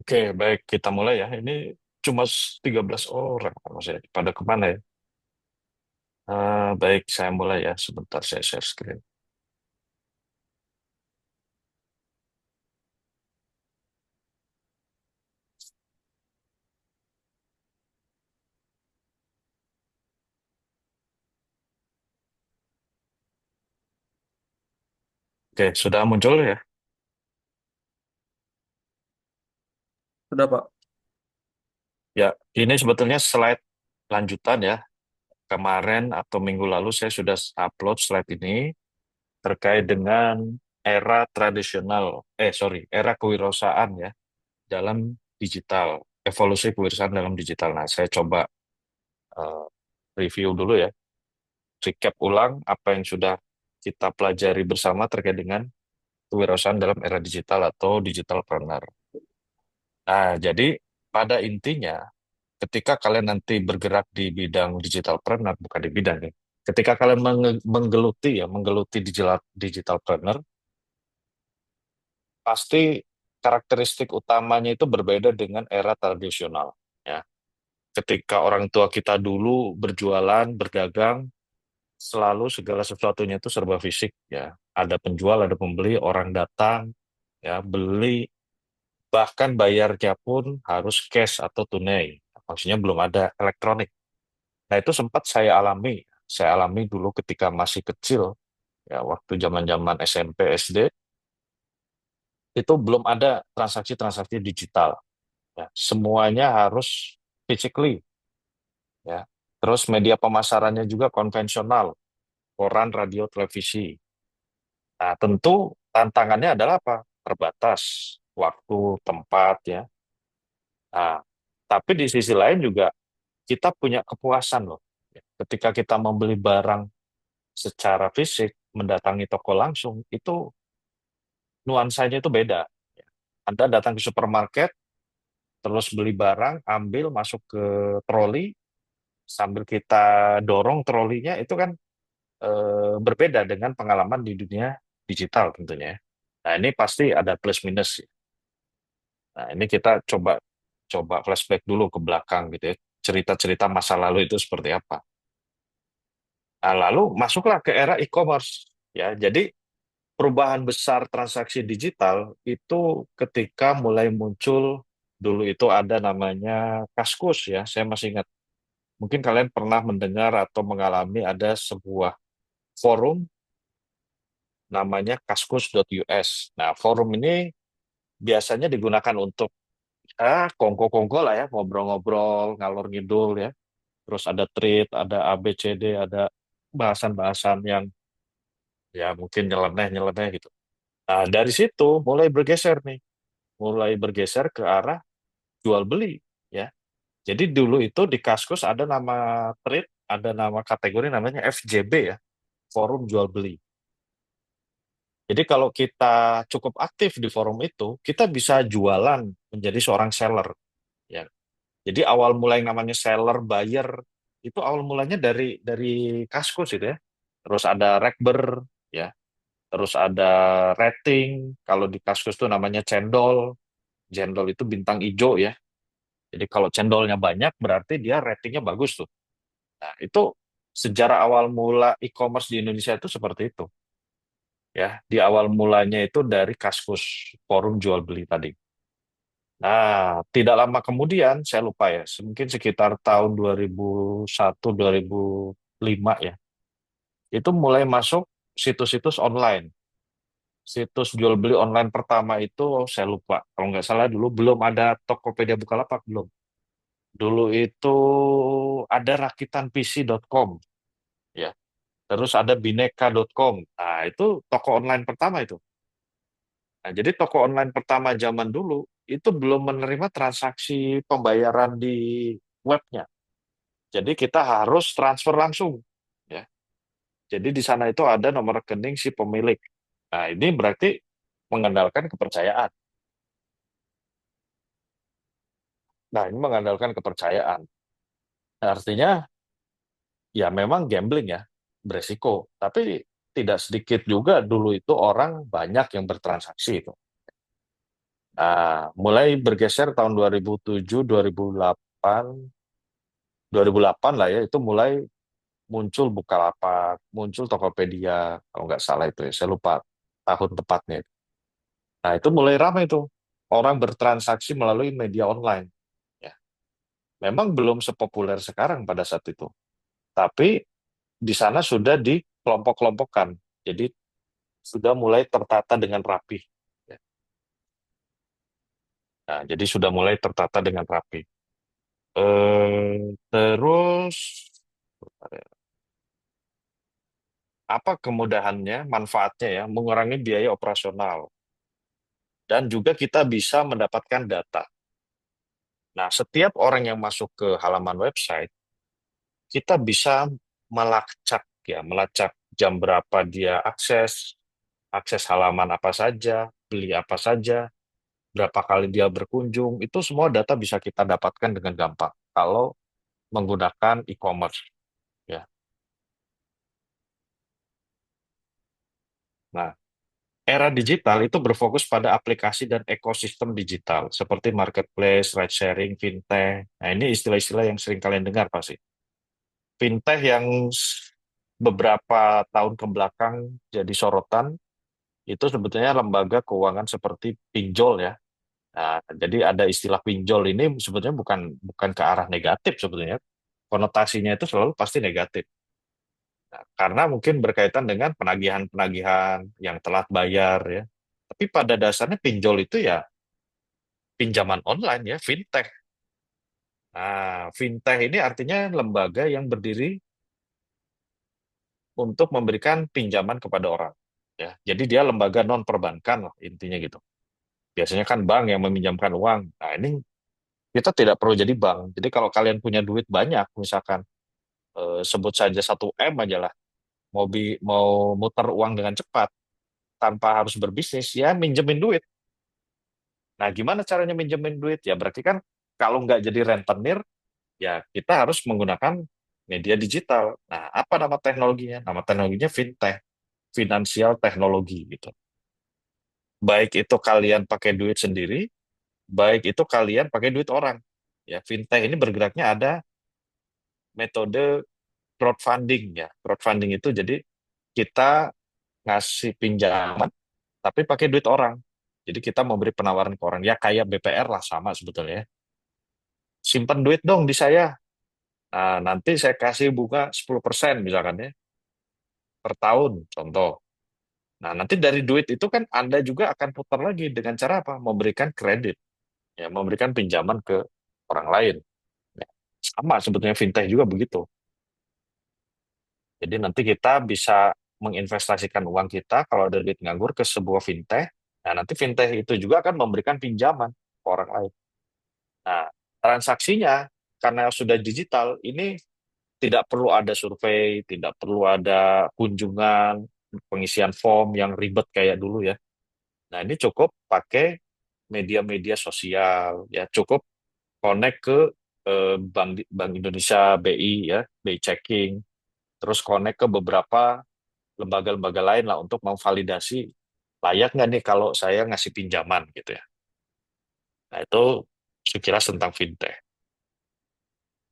Oke, baik kita mulai ya. Ini cuma 13 orang, maksudnya pada kemana ya? Baik, saya mulai ya. Sebentar saya share screen. Oke, sudah muncul ya? Sudah, Pak. Ya, ini sebetulnya slide lanjutan ya. Kemarin atau minggu lalu saya sudah upload slide ini terkait dengan era tradisional, era kewirausahaan ya dalam digital, evolusi kewirausahaan dalam digital. Nah, saya coba eh, review dulu ya, recap ulang apa yang sudah kita pelajari bersama terkait dengan kewirausahaan dalam era digital atau digital planner. Nah, jadi pada intinya, ketika kalian nanti bergerak di bidang digital planner, bukan di bidang ya, ketika kalian menggeluti digital planner, pasti karakteristik utamanya itu berbeda dengan era tradisional. Ya, ketika orang tua kita dulu berjualan, berdagang, selalu segala sesuatunya itu serba fisik. Ya, ada penjual, ada pembeli, orang datang, ya beli. Bahkan bayarnya pun harus cash atau tunai. Maksudnya belum ada elektronik. Nah, itu sempat saya alami. Saya alami dulu ketika masih kecil, ya waktu zaman-zaman SMP, SD, itu belum ada transaksi-transaksi digital. Ya. Semuanya harus physically, ya. Terus media pemasarannya juga konvensional, koran, radio, televisi. Nah, tentu tantangannya adalah apa? Terbatas waktu, tempat, ya. Nah, tapi di sisi lain juga kita punya kepuasan loh. Ketika kita membeli barang secara fisik, mendatangi toko langsung, itu nuansanya itu beda. Anda datang ke supermarket, terus beli barang, ambil, masuk ke troli, sambil kita dorong trolinya, itu kan berbeda dengan pengalaman di dunia digital tentunya. Nah, ini pasti ada plus minus. Nah, ini kita coba coba flashback dulu ke belakang gitu ya. Cerita-cerita masa lalu itu seperti apa. Nah, lalu masuklah ke era e-commerce. Ya, jadi perubahan besar transaksi digital itu ketika mulai muncul dulu itu ada namanya Kaskus ya, saya masih ingat. Mungkin kalian pernah mendengar atau mengalami ada sebuah forum namanya kaskus.us. Nah, forum ini biasanya digunakan untuk kongko-kongko lah ya, ngobrol-ngobrol, ngalor ngidul ya. Terus ada tweet, ada ABCD, ada bahasan-bahasan yang ya mungkin nyeleneh-nyeleneh gitu. Nah, dari situ mulai bergeser ke arah jual beli ya. Jadi dulu itu di Kaskus ada nama trade, ada nama kategori namanya FJB ya, forum jual beli. Jadi kalau kita cukup aktif di forum itu, kita bisa jualan menjadi seorang seller ya. Jadi awal mulai yang namanya seller, buyer itu awal mulanya dari Kaskus itu ya. Terus ada Rekber ya, terus ada rating. Kalau di Kaskus itu namanya cendol. Cendol itu bintang hijau ya. Jadi kalau cendolnya banyak berarti dia ratingnya bagus tuh. Nah, itu sejarah awal mula e-commerce di Indonesia itu seperti itu. Ya, di awal mulanya itu dari Kaskus, forum jual beli tadi. Nah, tidak lama kemudian, saya lupa ya, mungkin sekitar tahun 2001, 2005 ya, itu mulai masuk situs-situs online. Situs jual beli online pertama itu saya lupa. Kalau nggak salah dulu belum ada Tokopedia Bukalapak, belum. Dulu itu ada rakitanpc.com ya. Terus ada bineka.com. Nah, itu toko online pertama itu. Nah, jadi toko online pertama zaman dulu itu belum menerima transaksi pembayaran di webnya. Jadi kita harus transfer langsung ya. Jadi di sana itu ada nomor rekening si pemilik. Nah, ini berarti mengandalkan kepercayaan. Nah, ini mengandalkan kepercayaan. Nah, artinya ya memang gambling ya, beresiko. Tapi tidak sedikit juga dulu itu orang banyak yang bertransaksi itu. Mulai bergeser tahun 2007, 2008 lah ya, itu mulai muncul Bukalapak, muncul Tokopedia, kalau nggak salah itu ya, saya lupa tahun tepatnya. Nah, itu mulai ramai tuh, orang bertransaksi melalui media online. Ya, memang belum sepopuler sekarang pada saat itu, tapi di sana sudah dikelompok-kelompokkan, jadi sudah mulai tertata dengan rapi. Ya. Nah, jadi sudah mulai tertata dengan rapi. Terus apa kemudahannya, manfaatnya ya, mengurangi biaya operasional dan juga kita bisa mendapatkan data. Nah, setiap orang yang masuk ke halaman website, kita bisa melacak jam berapa dia akses, akses halaman apa saja, beli apa saja, berapa kali dia berkunjung, itu semua data bisa kita dapatkan dengan gampang kalau menggunakan e-commerce ya. Nah, era digital itu berfokus pada aplikasi dan ekosistem digital seperti marketplace, ride sharing, fintech. Nah, ini istilah-istilah yang sering kalian dengar pasti. Fintech yang beberapa tahun ke belakang jadi sorotan itu sebetulnya lembaga keuangan seperti pinjol ya. Nah, jadi ada istilah pinjol ini sebetulnya bukan bukan ke arah negatif sebetulnya. Konotasinya itu selalu pasti negatif. Nah, karena mungkin berkaitan dengan penagihan-penagihan yang telat bayar ya. Tapi pada dasarnya pinjol itu ya pinjaman online ya, fintech. Nah, fintech ini artinya lembaga yang berdiri untuk memberikan pinjaman kepada orang. Ya, jadi dia lembaga non perbankan lah intinya gitu. Biasanya kan bank yang meminjamkan uang. Nah, ini kita tidak perlu jadi bank. Jadi kalau kalian punya duit banyak, misalkan sebut saja 1 M aja lah, mau muter uang dengan cepat tanpa harus berbisnis, ya minjemin duit. Nah, gimana caranya minjemin duit? Ya berarti kan kalau nggak jadi rentenir, ya kita harus menggunakan media digital. Nah, apa nama teknologinya? Nama teknologinya fintech, finansial teknologi gitu. Baik itu kalian pakai duit sendiri, baik itu kalian pakai duit orang. Ya, fintech ini bergeraknya ada metode crowdfunding ya. Crowdfunding itu jadi kita ngasih pinjaman tapi pakai duit orang. Jadi kita memberi penawaran ke orang ya kayak BPR lah sama sebetulnya. Simpan duit dong di saya. Nah, nanti saya kasih bunga 10% misalkan ya per tahun contoh. Nah, nanti dari duit itu kan Anda juga akan putar lagi dengan cara apa? Memberikan kredit, ya, memberikan pinjaman ke orang lain. Ya, sama sebetulnya fintech juga begitu. Jadi nanti kita bisa menginvestasikan uang kita kalau ada duit nganggur ke sebuah fintech. Nah, nanti fintech itu juga akan memberikan pinjaman ke orang lain. Nah, transaksinya karena sudah digital, ini tidak perlu ada survei, tidak perlu ada kunjungan, pengisian form yang ribet kayak dulu ya. Nah, ini cukup pakai media-media sosial, ya cukup connect ke Bank Indonesia, BI ya, BI checking, terus connect ke beberapa lembaga-lembaga lain lah untuk memvalidasi layak nggak nih kalau saya ngasih pinjaman gitu ya. Nah, itu sekilas tentang fintech.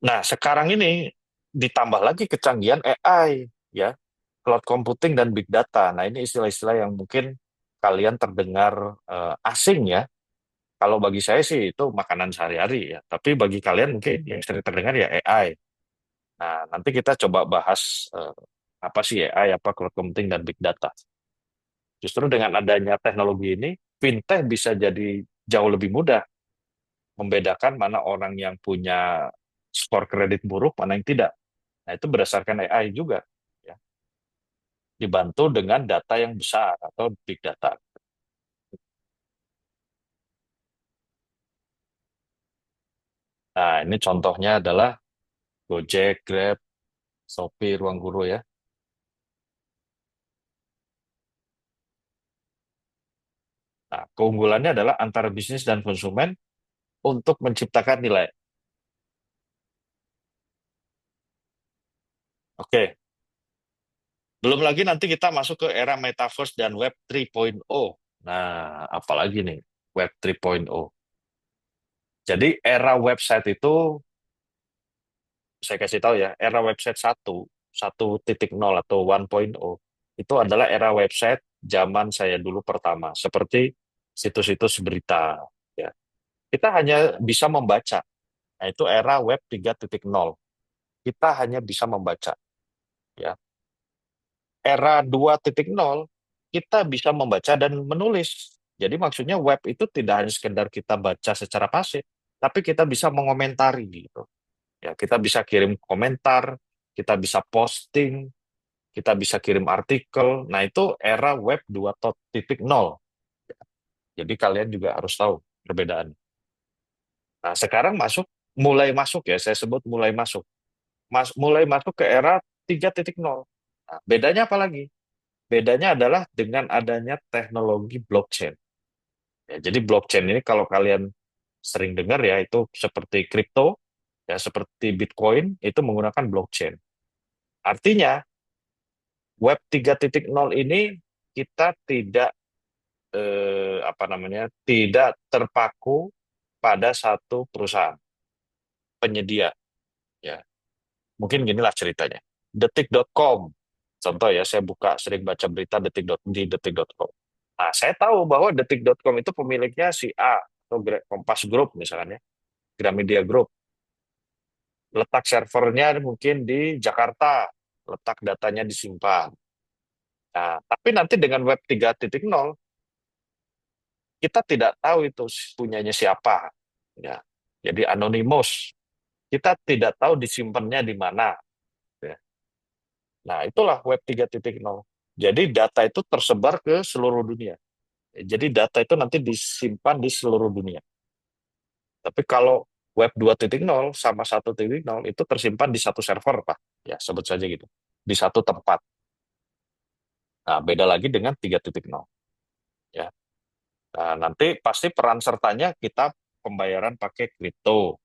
Nah, sekarang ini ditambah lagi kecanggihan AI, ya, cloud computing dan big data. Nah, ini istilah-istilah yang mungkin kalian terdengar asing ya. Kalau bagi saya sih itu makanan sehari-hari ya. Tapi bagi kalian mungkin yang sering terdengar ya AI. Nah, nanti kita coba bahas apa sih AI, apa cloud computing dan big data. Justru dengan adanya teknologi ini, fintech bisa jadi jauh lebih mudah membedakan mana orang yang punya skor kredit buruk, mana yang tidak. Nah, itu berdasarkan AI juga, ya. Dibantu dengan data yang besar atau big data. Nah, ini contohnya adalah Gojek, Grab, Shopee, Ruang Guru ya. Nah, keunggulannya adalah antara bisnis dan konsumen untuk menciptakan nilai. Oke, belum lagi nanti kita masuk ke era metaverse dan Web 3.0. Nah, apalagi nih? Web 3.0. Jadi era website itu, saya kasih tahu ya, era website 1.0 atau 1.0 itu adalah era website zaman saya dulu pertama, seperti situs-situs berita. Ya. Kita hanya bisa membaca. Nah, itu era web 3.0. Kita hanya bisa membaca. Ya. Era 2.0, kita bisa membaca dan menulis. Jadi maksudnya web itu tidak hanya sekedar kita baca secara pasif, tapi kita bisa mengomentari gitu. Ya, kita bisa kirim komentar, kita bisa posting, kita bisa kirim artikel. Nah, itu era web 2.0. Jadi kalian juga harus tahu perbedaan. Nah, sekarang mulai masuk ya, saya sebut mulai masuk. Mulai masuk ke era 3.0. Nah, bedanya apa lagi? Bedanya adalah dengan adanya teknologi blockchain. Ya, jadi blockchain ini kalau kalian sering dengar ya, itu seperti kripto, ya seperti Bitcoin, itu menggunakan blockchain. Artinya, Web 3.0 ini kita tidak apa namanya, tidak terpaku pada satu perusahaan penyedia. Ya, mungkin ginilah ceritanya. Detik.com, contoh ya, saya sering baca berita di detik.com. Nah, saya tahu bahwa detik.com itu pemiliknya si A atau Kompas Group misalnya, Gramedia Group. Letak servernya mungkin di Jakarta, letak datanya disimpan. Nah, tapi nanti dengan Web 3.0 kita tidak tahu itu punyanya siapa. Ya. Jadi anonimus. Kita tidak tahu disimpannya di mana. Ya. Nah, itulah Web 3.0. Jadi data itu tersebar ke seluruh dunia. Jadi data itu nanti disimpan di seluruh dunia. Tapi kalau Web 2.0 sama 1.0 itu tersimpan di satu server, Pak. Ya, sebut saja gitu. Di satu tempat. Nah, beda lagi dengan 3.0. Ya. Nah, nanti pasti peran sertanya kita pembayaran pakai kripto,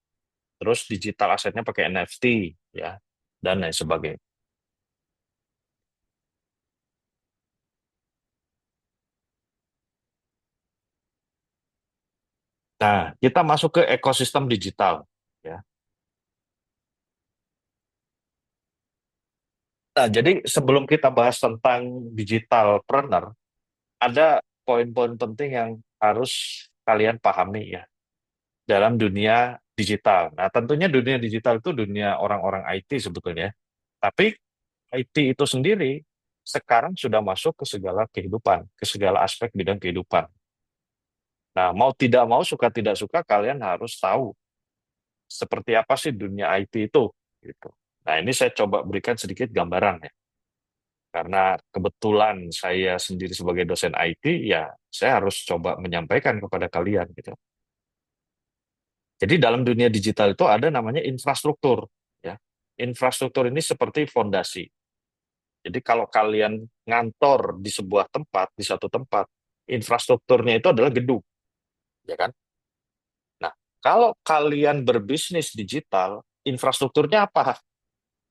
terus digital asetnya pakai NFT, ya, dan lain sebagainya. Nah, kita masuk ke ekosistem digital, ya. Nah, jadi sebelum kita bahas tentang digital planner, ada poin-poin penting yang harus kalian pahami ya dalam dunia digital. Nah, tentunya dunia digital itu dunia orang-orang IT sebetulnya. Tapi IT itu sendiri sekarang sudah masuk ke segala kehidupan, ke segala aspek bidang kehidupan. Nah, mau tidak mau, suka tidak suka, kalian harus tahu seperti apa sih dunia IT itu. Gitu. Nah, ini saya coba berikan sedikit gambaran ya. Karena kebetulan saya sendiri sebagai dosen IT, ya saya harus coba menyampaikan kepada kalian gitu. Jadi dalam dunia digital itu ada namanya infrastruktur. Ya. Infrastruktur ini seperti fondasi. Jadi kalau kalian ngantor di sebuah tempat, di satu tempat, infrastrukturnya itu adalah gedung, ya kan? Nah, kalau kalian berbisnis digital, infrastrukturnya apa?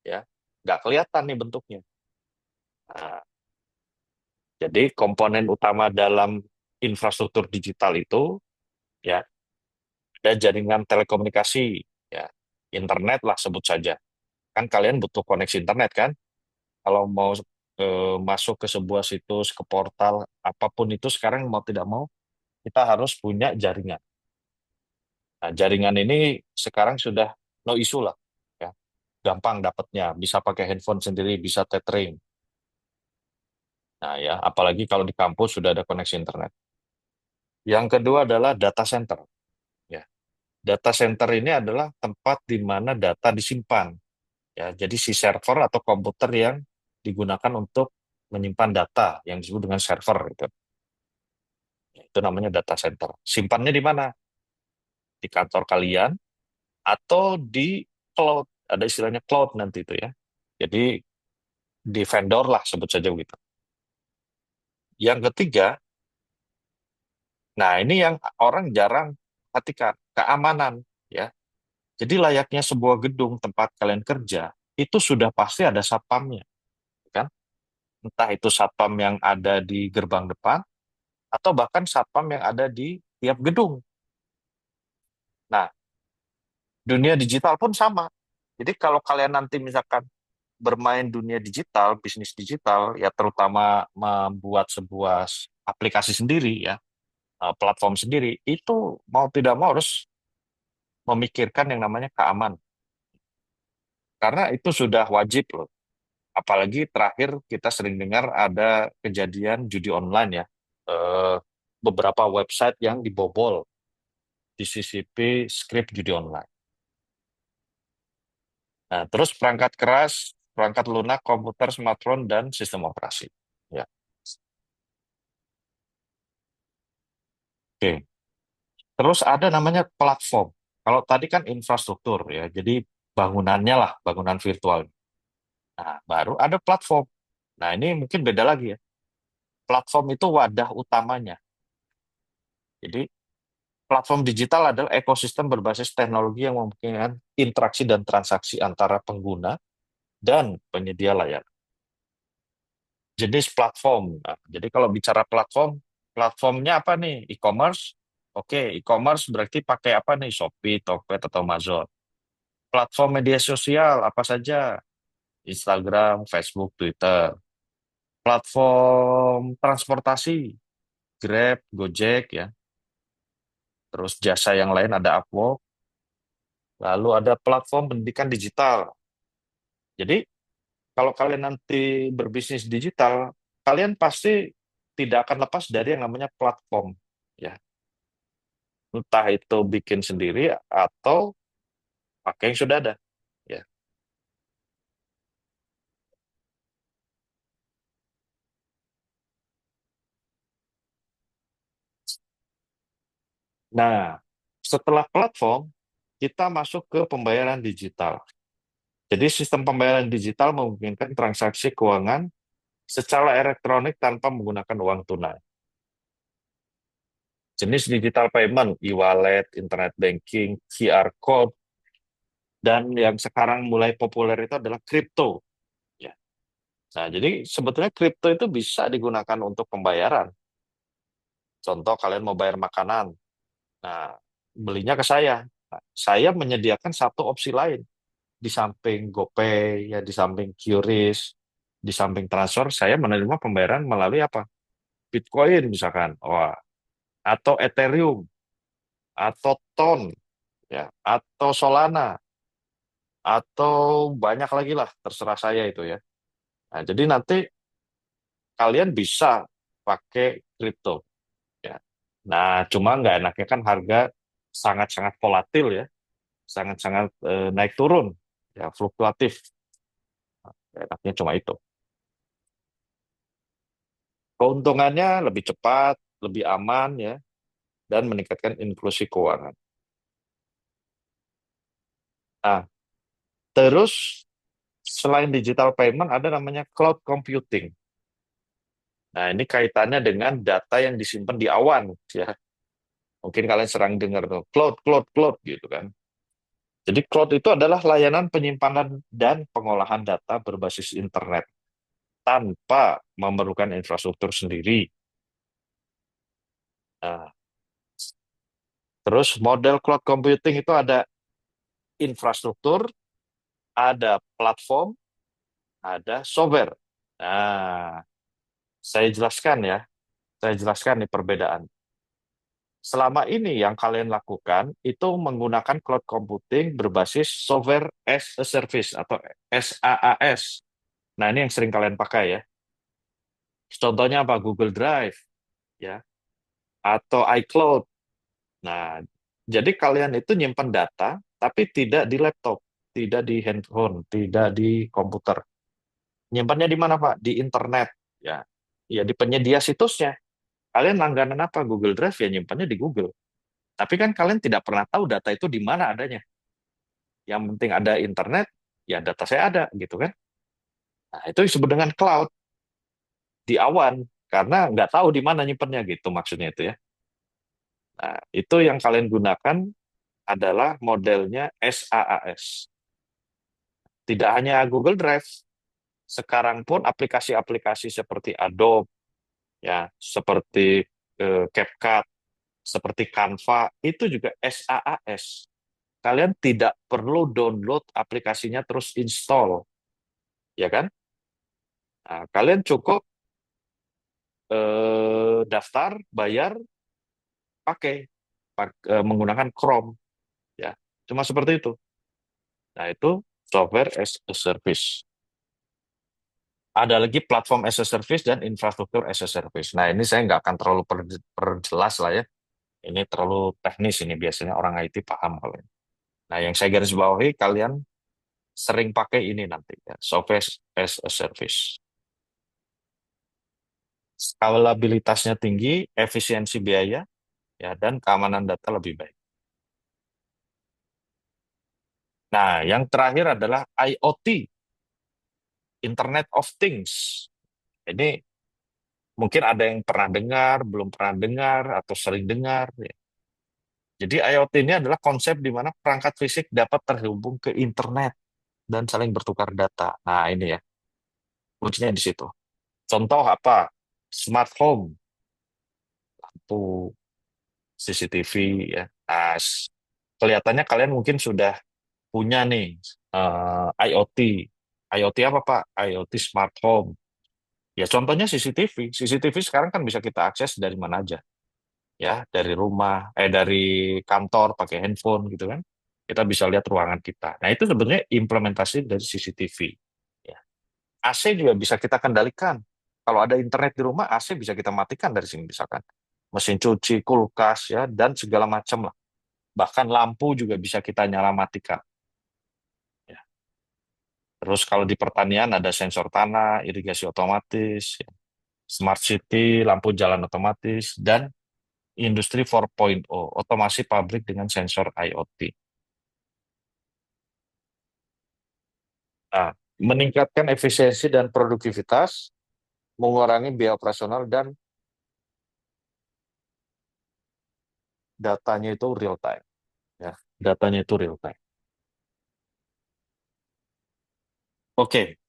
Ya, nggak kelihatan nih bentuknya. Nah, jadi komponen utama dalam infrastruktur digital itu, ya, ada jaringan telekomunikasi, ya, internet lah sebut saja. Kan kalian butuh koneksi internet kan? Kalau mau masuk ke sebuah situs, ke portal, apapun itu sekarang mau tidak mau, kita harus punya jaringan. Nah, jaringan ini sekarang sudah no issue lah. Ya. Gampang dapatnya, bisa pakai handphone sendiri, bisa tethering. Nah ya, apalagi kalau di kampus sudah ada koneksi internet. Yang kedua adalah data center. Ya. Data center ini adalah tempat di mana data disimpan. Ya, jadi si server atau komputer yang digunakan untuk menyimpan data yang disebut dengan server itu. Itu namanya data center. Simpannya di mana? Di kantor kalian atau di cloud. Ada istilahnya cloud nanti itu ya. Jadi di vendor lah sebut saja begitu. Yang ketiga, nah ini yang orang jarang perhatikan, keamanan ya. Jadi layaknya sebuah gedung tempat kalian kerja, itu sudah pasti ada satpamnya, kan? Entah itu satpam yang ada di gerbang depan atau bahkan satpam yang ada di tiap gedung. Nah, dunia digital pun sama. Jadi kalau kalian nanti misalkan bermain dunia digital, bisnis digital, ya terutama membuat sebuah aplikasi sendiri ya, platform sendiri, itu mau tidak mau harus memikirkan yang namanya keamanan. Karena itu sudah wajib loh. Apalagi terakhir kita sering dengar ada kejadian judi online ya. Eh, Beberapa website yang dibobol di CCP skrip judi online. Nah, terus perangkat keras, perangkat lunak, komputer, smartphone, dan sistem operasi. Ya, oke. Terus ada namanya platform. Kalau tadi kan infrastruktur ya, jadi bangunannya lah, bangunan virtual. Nah, baru ada platform. Nah, ini mungkin beda lagi ya. Platform itu wadah utamanya. Jadi, platform digital adalah ekosistem berbasis teknologi yang memungkinkan interaksi dan transaksi antara pengguna dan penyedia layanan. Jenis platform. Nah, jadi kalau bicara platform, platformnya apa nih? E-commerce. Oke, e-commerce berarti pakai apa nih? Shopee, Tokped, atau Amazon. Platform media sosial apa saja? Instagram, Facebook, Twitter. Platform transportasi, Grab, Gojek ya. Terus jasa yang lain ada Upwork. Lalu ada platform pendidikan digital. Jadi kalau kalian nanti berbisnis digital, kalian pasti tidak akan lepas dari yang namanya platform. Ya, entah itu bikin sendiri atau pakai yang sudah ada. Ya. Nah, setelah platform, kita masuk ke pembayaran digital. Jadi sistem pembayaran digital memungkinkan transaksi keuangan secara elektronik tanpa menggunakan uang tunai. Jenis digital payment, e-wallet, internet banking, QR code, dan yang sekarang mulai populer itu adalah kripto. Ya. Nah, jadi sebetulnya kripto itu bisa digunakan untuk pembayaran. Contoh kalian mau bayar makanan, nah belinya ke saya. Nah, saya menyediakan satu opsi lain di samping GoPay, ya di samping QRIS, di samping transfer, saya menerima pembayaran melalui apa? Bitcoin misalkan, wah, atau Ethereum, atau Ton, ya, atau Solana, atau banyak lagi lah, terserah saya itu ya. Nah, jadi nanti kalian bisa pakai kripto, ya. Nah, cuma nggak enaknya kan harga sangat-sangat volatil ya, sangat-sangat naik turun, ya fluktuatif. Nggak enaknya cuma itu. Keuntungannya lebih cepat, lebih aman ya, dan meningkatkan inklusi keuangan. Nah, terus selain digital payment ada namanya cloud computing. Nah, ini kaitannya dengan data yang disimpan di awan ya. Mungkin kalian sering dengar tuh cloud, cloud, cloud gitu kan. Jadi cloud itu adalah layanan penyimpanan dan pengolahan data berbasis internet tanpa memerlukan infrastruktur sendiri. Nah, terus model cloud computing itu ada infrastruktur, ada platform, ada software. Nah, saya jelaskan ya, saya jelaskan nih perbedaan. Selama ini yang kalian lakukan itu menggunakan cloud computing berbasis software as a service atau SaaS. Nah, ini yang sering kalian pakai ya. Contohnya apa? Google Drive ya, atau iCloud. Nah, jadi kalian itu nyimpan data tapi tidak di laptop, tidak di handphone, tidak di komputer. Nyimpannya di mana, Pak? Di internet ya. Ya di penyedia situsnya. Kalian langganan apa? Google Drive ya nyimpannya di Google. Tapi kan kalian tidak pernah tahu data itu di mana adanya. Yang penting ada internet, ya data saya ada gitu kan. Nah, itu disebut dengan cloud di awan karena nggak tahu di mana nyimpannya gitu maksudnya itu ya. Nah, itu yang kalian gunakan adalah modelnya SaaS. Tidak hanya Google Drive, sekarang pun aplikasi-aplikasi seperti Adobe ya, seperti CapCut seperti Canva, itu juga SaaS. Kalian tidak perlu download aplikasinya terus install, ya kan? Nah, kalian cukup daftar, bayar, pakai menggunakan Chrome, ya. Cuma seperti itu. Nah, itu software as a service. Ada lagi platform as a service dan infrastruktur as a service. Nah, ini saya nggak akan terlalu perjelas lah ya. Ini terlalu teknis ini biasanya orang IT paham kalau ini. Nah, yang saya garis bawahi kalian sering pakai ini nanti ya, software as a service. Skalabilitasnya tinggi, efisiensi biaya, ya dan keamanan data lebih baik. Nah, yang terakhir adalah IoT, Internet of Things. Ini mungkin ada yang pernah dengar, belum pernah dengar, atau sering dengar, ya. Jadi IoT ini adalah konsep di mana perangkat fisik dapat terhubung ke internet dan saling bertukar data. Nah, ini ya, kuncinya di situ. Contoh apa? Smart home, lampu, CCTV, ya. Nah, kelihatannya kalian mungkin sudah punya nih IoT. IoT apa Pak? IoT smart home. Ya contohnya CCTV. CCTV sekarang kan bisa kita akses dari mana aja. Ya, dari rumah, dari kantor pakai handphone gitu kan. Kita bisa lihat ruangan kita. Nah, itu sebenarnya implementasi dari CCTV. Ya. AC juga bisa kita kendalikan. Kalau ada internet di rumah, AC bisa kita matikan dari sini misalkan. Mesin cuci, kulkas ya, dan segala macam lah. Bahkan lampu juga bisa kita nyala matikan. Ya. Terus kalau di pertanian ada sensor tanah, irigasi otomatis, ya. Smart city, lampu jalan otomatis, dan industri 4.0, otomasi pabrik dengan sensor IoT. Nah, meningkatkan efisiensi dan produktivitas, mengurangi biaya operasional, dan datanya itu real time. Ya, datanya itu real time. Oke,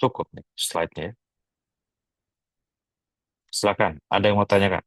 cukup nih slide-nya, ya. Silakan, ada yang mau tanya, Kak?